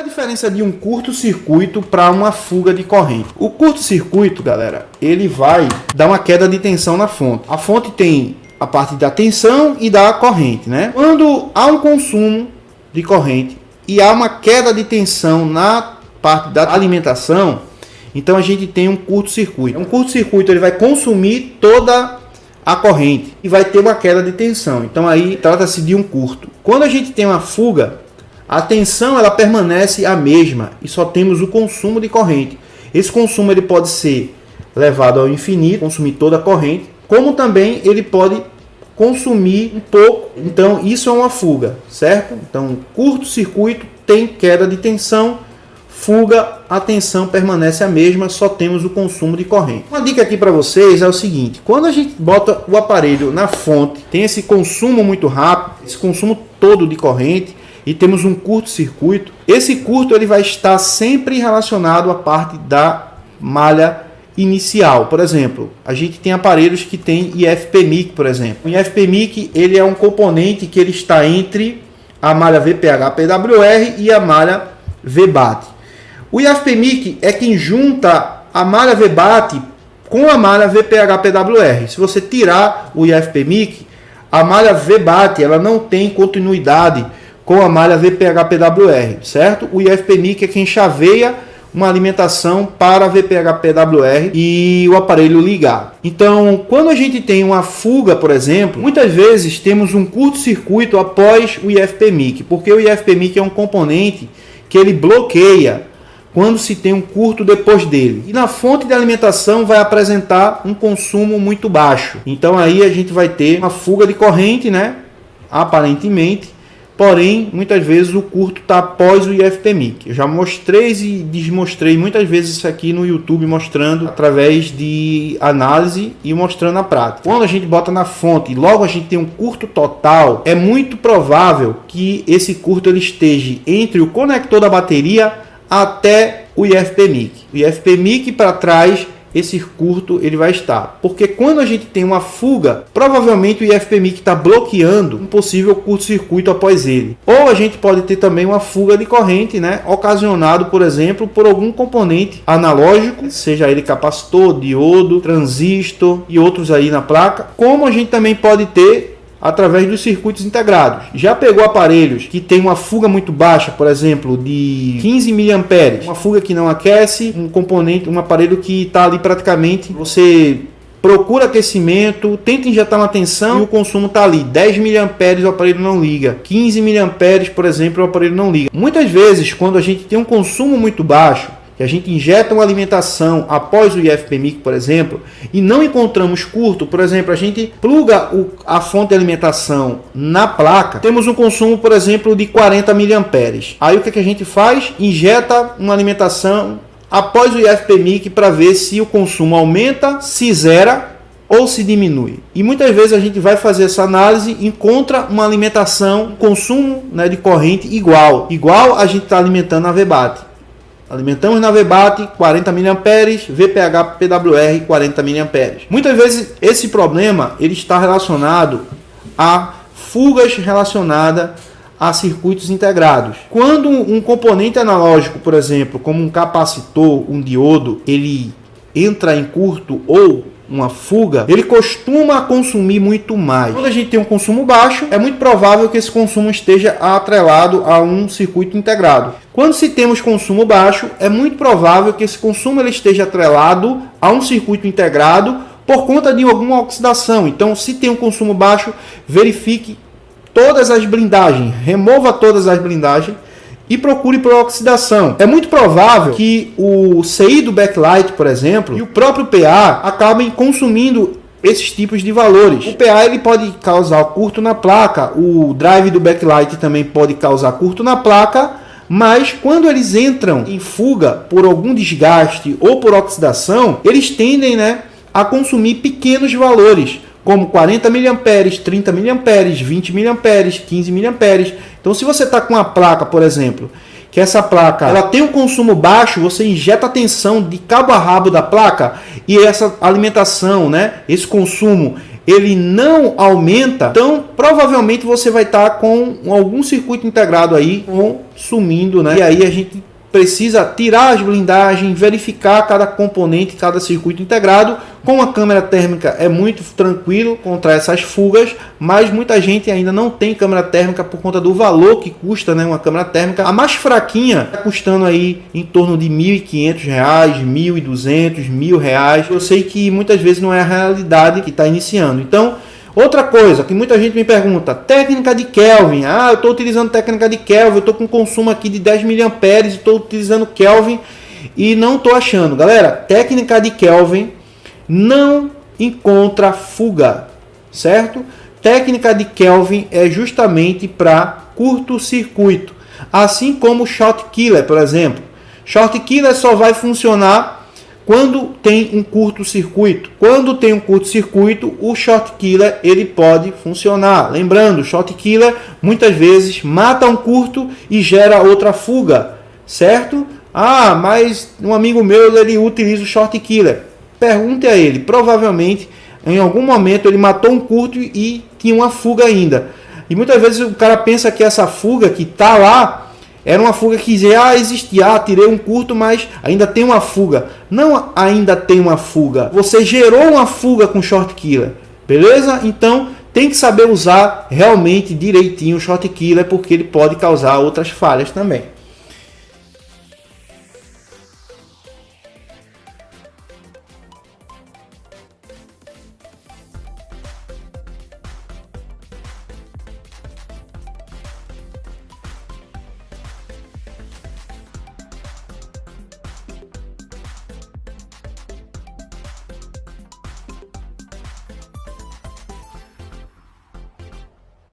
a diferença de um curto-circuito para uma fuga de corrente? O curto-circuito, galera, ele vai dar uma queda de tensão na fonte. A fonte tem a parte da tensão e da corrente, né? Quando há um consumo de corrente e há uma queda de tensão na parte da alimentação, então a gente tem um curto-circuito. Um curto-circuito ele vai consumir toda a corrente e vai ter uma queda de tensão. Então aí trata-se de um curto. Quando a gente tem uma fuga, a tensão ela permanece a mesma e só temos o consumo de corrente. Esse consumo ele pode ser levado ao infinito, consumir toda a corrente, como também ele pode consumir um pouco. Então isso é uma fuga, certo? Então curto-circuito tem queda de tensão, fuga, a tensão permanece a mesma, só temos o consumo de corrente. Uma dica aqui para vocês é o seguinte: quando a gente bota o aparelho na fonte, tem esse consumo muito rápido, esse consumo todo de corrente, e temos um curto-circuito, esse curto ele vai estar sempre relacionado à parte da malha inicial. Por exemplo, a gente tem aparelhos que tem IFPMIC, por exemplo. O IFPMIC ele é um componente que ele está entre a malha VPH-PWR e a malha VBAT. O IFPMIC é quem junta a malha VBAT com a malha VPH-PWR. Se você tirar o IFPMIC, a malha VBAT ela não tem continuidade com a malha VPH-PWR, certo? O IFPMIC é quem chaveia uma alimentação para a VPH-PWR e o aparelho ligar. Então, quando a gente tem uma fuga, por exemplo, muitas vezes temos um curto-circuito após o IFPMIC, porque o IFPMIC é um componente que ele bloqueia quando se tem um curto depois dele. E na fonte de alimentação vai apresentar um consumo muito baixo. Então aí a gente vai ter uma fuga de corrente, né? Aparentemente. Porém, muitas vezes o curto está após o IFPMIC. Eu já mostrei e desmostrei muitas vezes isso aqui no YouTube, mostrando através de análise e mostrando a prática. Quando a gente bota na fonte e logo a gente tem um curto total, é muito provável que esse curto ele esteja entre o conector da bateria até o IFPMIC. O IFPMIC para trás, esse curto ele vai estar. Porque quando a gente tem uma fuga, provavelmente o IFPMIC está bloqueando um possível curto-circuito após ele. Ou a gente pode ter também uma fuga de corrente, né? Ocasionado, por exemplo, por algum componente analógico, seja ele capacitor, diodo, transistor e outros aí na placa. Como a gente também pode ter através dos circuitos integrados. Já pegou aparelhos que tem uma fuga muito baixa, por exemplo, de 15 mA, uma fuga que não aquece, um componente, um aparelho que está ali praticamente, você procura aquecimento, tenta injetar uma tensão e o consumo está ali, 10 mA o aparelho não liga, 15 mA, por exemplo, o aparelho não liga. Muitas vezes, quando a gente tem um consumo muito baixo, que a gente injeta uma alimentação após o IFPMIC, por exemplo, e não encontramos curto, por exemplo, a gente pluga a fonte de alimentação na placa, temos um consumo, por exemplo, de 40 mA. Aí o que a gente faz? Injeta uma alimentação após o IFPMIC para ver se o consumo aumenta, se zera ou se diminui. E muitas vezes a gente vai fazer essa análise e encontra uma alimentação, um consumo, né, de corrente igual a gente está alimentando a VBAT. Alimentamos na VBAT 40 mA, VPH-PWR 40 mA. Muitas vezes esse problema ele está relacionado a fugas relacionadas a circuitos integrados. Quando um componente analógico, por exemplo, como um capacitor, um diodo, ele entra em curto ou uma fuga, ele costuma consumir muito mais. Quando a gente tem um consumo baixo, é muito provável que esse consumo esteja atrelado a um circuito integrado. Quando se temos consumo baixo, é muito provável que esse consumo ele esteja atrelado a um circuito integrado por conta de alguma oxidação. Então, se tem um consumo baixo, verifique todas as blindagens, remova todas as blindagens e procure por oxidação. É muito provável que o CI do backlight, por exemplo, e o próprio PA acabem consumindo esses tipos de valores. O PA ele pode causar curto na placa, o drive do backlight também pode causar curto na placa, mas quando eles entram em fuga por algum desgaste ou por oxidação, eles tendem, né, a consumir pequenos valores, como 40 mA, 30 mA, 20 mA, 15 mA. Então, se você está com uma placa, por exemplo, que essa placa ela tem um consumo baixo, você injeta a tensão de cabo a rabo da placa e essa alimentação, né, esse consumo, ele não aumenta, então provavelmente você vai estar com algum circuito integrado aí consumindo, né? E aí a gente precisa tirar as blindagens, verificar cada componente, cada circuito integrado. Com a câmera térmica é muito tranquilo contra essas fugas, mas muita gente ainda não tem câmera térmica por conta do valor que custa, né, uma câmera térmica. A mais fraquinha está custando aí em torno de R$ 1.500, R$ 1.200, R$ 1.000. Eu sei que muitas vezes não é a realidade que está iniciando. Então, outra coisa que muita gente me pergunta, técnica de Kelvin. Ah, eu estou utilizando técnica de Kelvin, eu estou com consumo aqui de 10 mA, estou utilizando Kelvin e não estou achando. Galera, técnica de Kelvin não encontra fuga, certo? Técnica de Kelvin é justamente para curto-circuito, assim como o Short Killer, por exemplo. Short Killer só vai funcionar quando tem um curto-circuito. Quando tem um curto-circuito, o Short Killer ele pode funcionar. Lembrando, o Short Killer muitas vezes mata um curto e gera outra fuga, certo? Ah, mas um amigo meu ele utiliza o Short Killer. Pergunte a ele, provavelmente em algum momento ele matou um curto e tinha uma fuga ainda. E muitas vezes o cara pensa que essa fuga que está lá era uma fuga que existia, tirei um curto, mas ainda tem uma fuga. Não ainda tem uma fuga. Você gerou uma fuga com Short Killer, beleza? Então tem que saber usar realmente direitinho o Short Killer, porque ele pode causar outras falhas também.